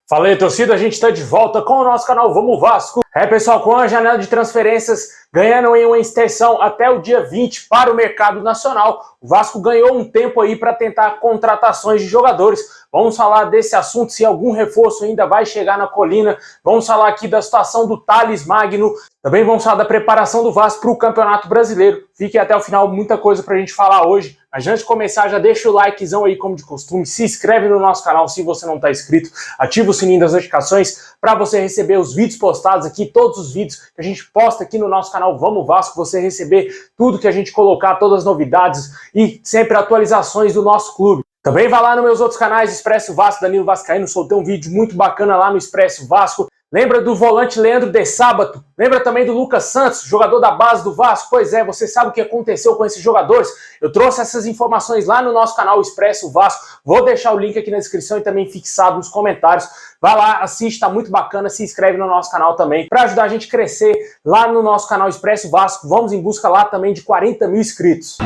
Fala aí, torcida, a gente está de volta com o nosso canal Vamos Vasco. Pessoal, com a janela de transferências ganhando em uma extensão até o dia 20 para o mercado nacional, o Vasco ganhou um tempo aí para tentar contratações de jogadores. Vamos falar desse assunto, se algum reforço ainda vai chegar na colina. Vamos falar aqui da situação do Thales Magno. Também vamos falar da preparação do Vasco para o Campeonato Brasileiro. Fiquem até o final, muita coisa para a gente falar hoje. Mas antes de começar, já deixa o likezão aí como de costume, se inscreve no nosso canal se você não está inscrito, ativa o sininho das notificações para você receber os vídeos postados aqui, todos os vídeos que a gente posta aqui no nosso canal Vamos Vasco, você receber tudo que a gente colocar, todas as novidades e sempre atualizações do nosso clube. Também vai lá nos meus outros canais, Expresso Vasco, Danilo Vascaíno, soltei um vídeo muito bacana lá no Expresso Vasco. Lembra do volante Leandro de Sábato? Lembra também do Lucas Santos, jogador da base do Vasco? Pois é, você sabe o que aconteceu com esses jogadores? Eu trouxe essas informações lá no nosso canal Expresso Vasco. Vou deixar o link aqui na descrição e também fixado nos comentários. Vai lá, assiste, tá muito bacana, se inscreve no nosso canal também, para ajudar a gente a crescer lá no nosso canal Expresso Vasco. Vamos em busca lá também de 40 mil inscritos.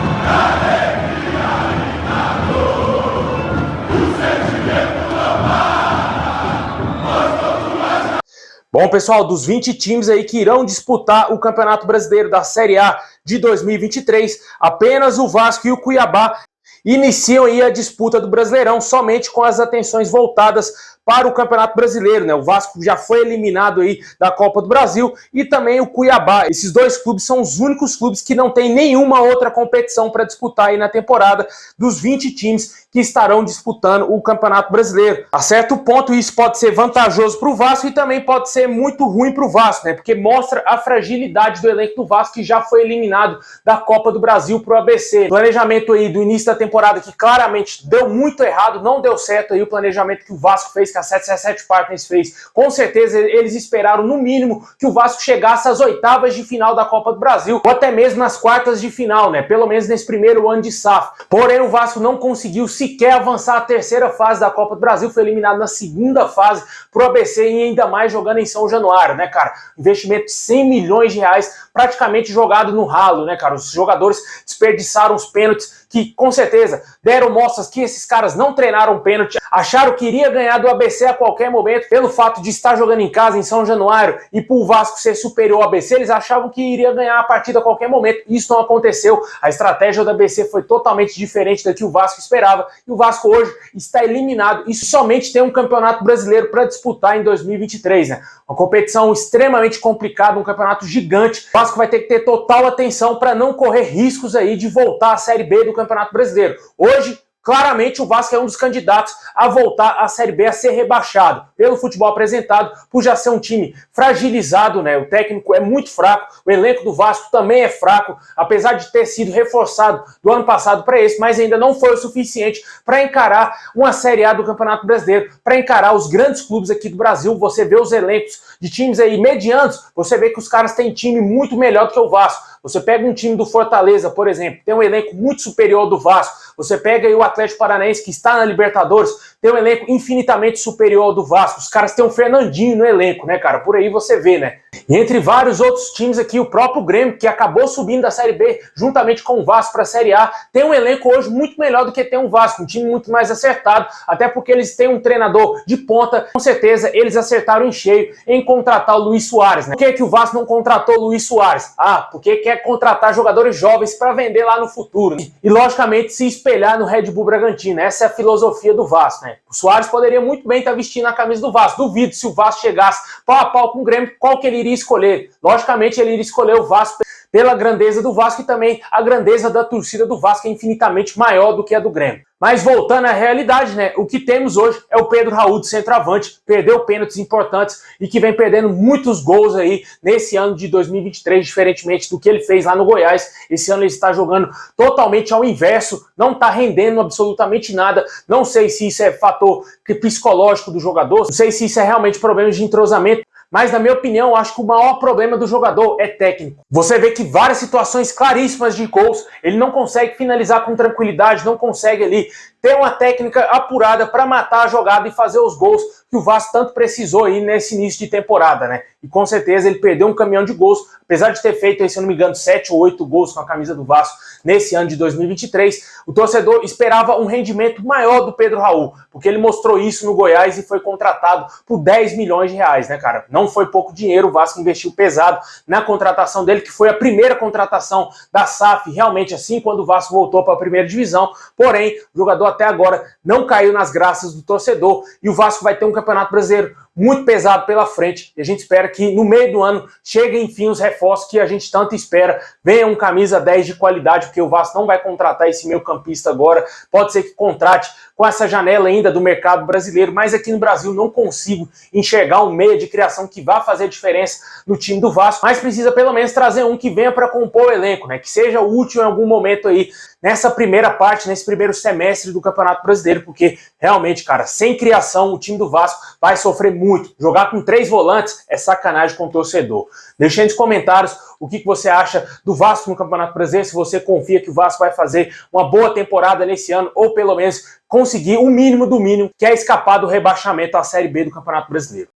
Bom, pessoal, dos 20 times aí que irão disputar o Campeonato Brasileiro da Série A de 2023, apenas o Vasco e o Cuiabá iniciam aí a disputa do Brasileirão somente com as atenções voltadas para o Campeonato Brasileiro, né? O Vasco já foi eliminado aí da Copa do Brasil e também o Cuiabá. Esses dois clubes são os únicos clubes que não têm nenhuma outra competição para disputar aí na temporada dos 20 times que estarão disputando o Campeonato Brasileiro. A certo ponto isso pode ser vantajoso para o Vasco e também pode ser muito ruim para o Vasco, né? Porque mostra a fragilidade do elenco do Vasco, que já foi eliminado da Copa do Brasil para o ABC. Planejamento aí do início da temporada que claramente deu muito errado, não deu certo aí o planejamento que o Vasco fez, que a 777 Partners fez. Com certeza eles esperaram no mínimo que o Vasco chegasse às oitavas de final da Copa do Brasil, ou até mesmo nas quartas de final, né? Pelo menos nesse primeiro ano de SAF. Porém, o Vasco não conseguiu sequer avançar a terceira fase da Copa do Brasil, foi eliminado na segunda fase pro ABC e ainda mais jogando em São Januário, né, cara? Investimento de 100 milhões de reais praticamente jogado no ralo, né, cara? Os jogadores desperdiçaram os pênaltis que, com certeza, deram mostras que esses caras não treinaram pênalti, acharam que iria ganhar do ABC a qualquer momento, pelo fato de estar jogando em casa, em São Januário, e pro Vasco ser superior ao ABC, eles achavam que iria ganhar a partida a qualquer momento. Isso não aconteceu. A estratégia do ABC foi totalmente diferente da que o Vasco esperava, e o Vasco hoje está eliminado e somente tem um Campeonato Brasileiro para disputar em 2023, né? Uma competição extremamente complicada, um campeonato gigante. O Vasco vai ter que ter total atenção para não correr riscos aí de voltar à Série B do Campeonato Brasileiro. Hoje, claramente o Vasco é um dos candidatos a voltar à Série B, a ser rebaixado pelo futebol apresentado, por já ser um time fragilizado, né? O técnico é muito fraco, o elenco do Vasco também é fraco, apesar de ter sido reforçado do ano passado para esse, mas ainda não foi o suficiente para encarar uma Série A do Campeonato Brasileiro, para encarar os grandes clubes aqui do Brasil. Você vê os elencos de times aí medianos, você vê que os caras têm time muito melhor do que o Vasco. Você pega um time do Fortaleza, por exemplo, tem um elenco muito superior ao do Vasco. Você pega aí o Atlético Paranaense, que está na Libertadores, tem um elenco infinitamente superior ao do Vasco. Os caras têm um Fernandinho no elenco, né, cara? Por aí você vê, né? E entre vários outros times aqui, o próprio Grêmio, que acabou subindo da Série B, juntamente com o Vasco para a Série A, tem um elenco hoje muito melhor do que tem o Vasco, um time muito mais acertado, até porque eles têm um treinador de ponta. Com certeza, eles acertaram em cheio em contratar o Luis Soares, né? Por que o Vasco não contratou o Luis Soares? Ah, porque quer contratar jogadores jovens para vender lá no futuro, né? E, logicamente, se espelhar no Red Bull Bragantino. Essa é a filosofia do Vasco, né? O Soares poderia muito bem estar vestindo a camisa do Vasco. Duvido, se o Vasco chegasse pau a pau com o Grêmio, qual que ele iria escolher? Logicamente, ele iria escolher o Vasco pela grandeza do Vasco e também a grandeza da torcida do Vasco é infinitamente maior do que a do Grêmio. Mas voltando à realidade, né? O que temos hoje é o Pedro Raul de centroavante, perdeu pênaltis importantes e que vem perdendo muitos gols aí nesse ano de 2023, diferentemente do que ele fez lá no Goiás. Esse ano ele está jogando totalmente ao inverso, não está rendendo absolutamente nada. Não sei se isso é fator psicológico do jogador, não sei se isso é realmente problema de entrosamento. Mas, na minha opinião, eu acho que o maior problema do jogador é técnico. Você vê que várias situações claríssimas de gols, ele não consegue finalizar com tranquilidade, não consegue ali ter uma técnica apurada para matar a jogada e fazer os gols que o Vasco tanto precisou aí nesse início de temporada, né? E com certeza ele perdeu um caminhão de gols, apesar de ter feito, se eu não me engano, 7 ou 8 gols com a camisa do Vasco nesse ano de 2023, o torcedor esperava um rendimento maior do Pedro Raul, porque ele mostrou isso no Goiás e foi contratado por 10 milhões de reais, né, cara? Não foi pouco dinheiro, o Vasco investiu pesado na contratação dele, que foi a primeira contratação da SAF, realmente assim, quando o Vasco voltou para a primeira divisão, porém, o jogador até agora não caiu nas graças do torcedor e o Vasco vai ter um Campeonato Brasileiro muito pesado pela frente, e a gente espera que no meio do ano cheguem enfim os reforços que a gente tanto espera, venha um camisa 10 de qualidade, porque o Vasco não vai contratar esse meio campista agora, pode ser que contrate com essa janela ainda do mercado brasileiro, mas aqui no Brasil não consigo enxergar um meia de criação que vá fazer diferença no time do Vasco, mas precisa pelo menos trazer um que venha para compor o elenco, né? Que seja útil em algum momento aí nessa primeira parte, nesse primeiro semestre do Campeonato Brasileiro, porque realmente, cara, sem criação o time do Vasco vai sofrer muito. Jogar com 3 volantes é sacanagem com o torcedor. Deixa aí nos comentários o que você acha do Vasco no Campeonato Brasileiro, se você confia que o Vasco vai fazer uma boa temporada nesse ano, ou pelo menos conseguir o mínimo do mínimo, que é escapar do rebaixamento à Série B do Campeonato Brasileiro.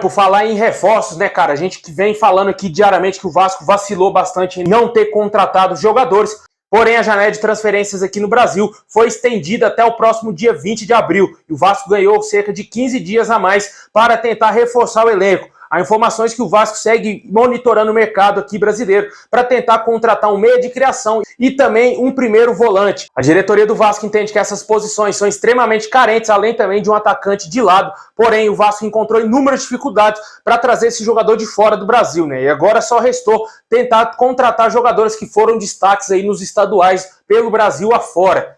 Por falar em reforços, né, cara, a gente que vem falando aqui diariamente que o Vasco vacilou bastante em não ter contratado jogadores, porém a janela de transferências aqui no Brasil foi estendida até o próximo dia 20 de abril, e o Vasco ganhou cerca de 15 dias a mais para tentar reforçar o elenco. Há informações que o Vasco segue monitorando o mercado aqui brasileiro para tentar contratar um meia de criação e também um primeiro volante. A diretoria do Vasco entende que essas posições são extremamente carentes, além também de um atacante de lado, porém o Vasco encontrou inúmeras dificuldades para trazer esse jogador de fora do Brasil, né? E agora só restou tentar contratar jogadores que foram destaques aí nos estaduais pelo Brasil afora.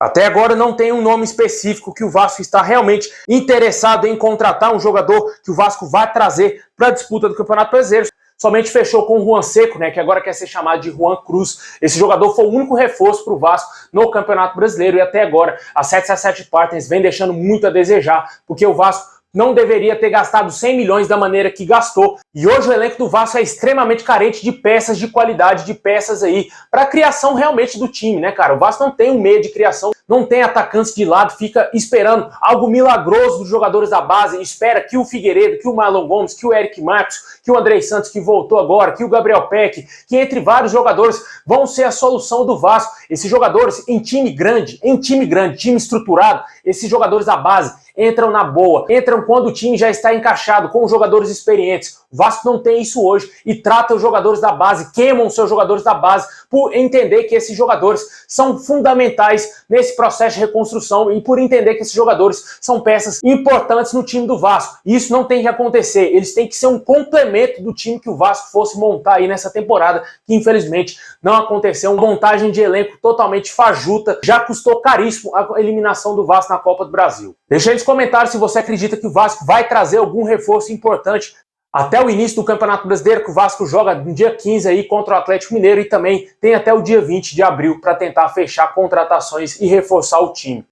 Até agora não tem um nome específico que o Vasco está realmente interessado em contratar, um jogador que o Vasco vai trazer para a disputa do Campeonato Brasileiro. Somente fechou com o Juan Seco, né, que agora quer ser chamado de Juan Cruz. Esse jogador foi o único reforço para o Vasco no Campeonato Brasileiro e até agora a 777 Partners vem deixando muito a desejar, porque o Vasco não deveria ter gastado 100 milhões da maneira que gastou. E hoje o elenco do Vasco é extremamente carente de peças de qualidade, de peças aí para a criação realmente do time, né, cara? O Vasco não tem um meio de criação, não tem atacantes de lado, fica esperando algo milagroso dos jogadores da base, espera que o Figueiredo, que o Marlon Gomes, que o Eric Marcos, que o Andrei Santos, que voltou agora, que o Gabriel Peck, que entre vários jogadores vão ser a solução do Vasco. Esses jogadores em time grande, time estruturado, esses jogadores da base entram na boa, entram quando o time já está encaixado, com jogadores experientes. O Vasco não tem isso hoje e trata os jogadores da base, queimam os seus jogadores da base por entender que esses jogadores são fundamentais nesse processo de reconstrução e por entender que esses jogadores são peças importantes no time do Vasco. E isso não tem que acontecer, eles têm que ser um complemento do time que o Vasco fosse montar aí nessa temporada, que infelizmente não aconteceu. Uma montagem de elenco totalmente fajuta, já custou caríssimo a eliminação do Vasco na Copa do Brasil. Deixa aí nos comentários se você acredita que o Vasco vai trazer algum reforço importante até o início do Campeonato Brasileiro, que o Vasco joga no dia 15 aí contra o Atlético Mineiro e também tem até o dia 20 de abril para tentar fechar contratações e reforçar o time.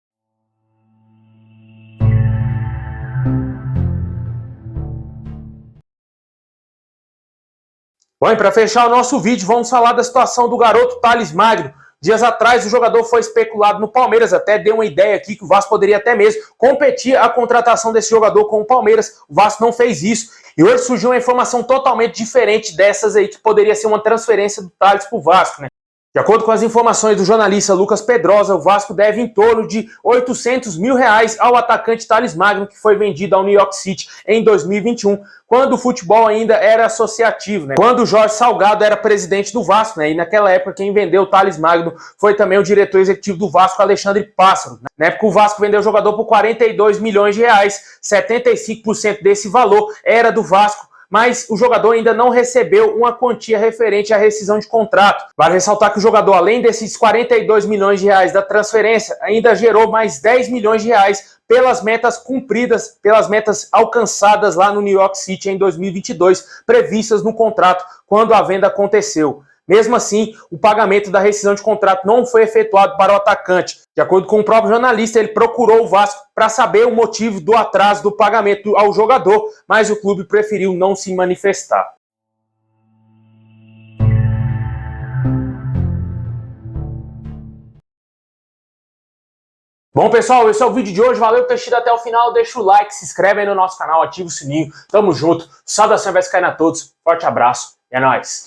Bom, e para fechar o nosso vídeo, vamos falar da situação do garoto Thales Magno. Dias atrás o jogador foi especulado no Palmeiras, até deu uma ideia aqui que o Vasco poderia até mesmo competir a contratação desse jogador com o Palmeiras. O Vasco não fez isso. E hoje surgiu uma informação totalmente diferente dessas aí, que poderia ser uma transferência do Thales para o Vasco, né? De acordo com as informações do jornalista Lucas Pedrosa, o Vasco deve em torno de 800 mil reais ao atacante Thales Magno, que foi vendido ao New York City em 2021, quando o futebol ainda era associativo, né? Quando o Jorge Salgado era presidente do Vasco, né? E naquela época quem vendeu o Thales Magno foi também o diretor executivo do Vasco, Alexandre Pássaro. Na época o Vasco vendeu o jogador por 42 milhões de reais, 75% desse valor era do Vasco, mas o jogador ainda não recebeu uma quantia referente à rescisão de contrato. Vale ressaltar que o jogador, além desses 42 milhões de reais da transferência, ainda gerou mais 10 milhões de reais pelas metas cumpridas, pelas metas alcançadas lá no New York City em 2022, previstas no contrato quando a venda aconteceu. Mesmo assim, o pagamento da rescisão de contrato não foi efetuado para o atacante. De acordo com o próprio jornalista, ele procurou o Vasco para saber o motivo do atraso do pagamento ao jogador, mas o clube preferiu não se manifestar. Bom, pessoal, esse é o vídeo de hoje. Valeu por ter assistido até o final. Deixa o like, se inscreve aí no nosso canal, ativa o sininho. Tamo junto. Saudação Vascaína a todos. Forte abraço e é nóis.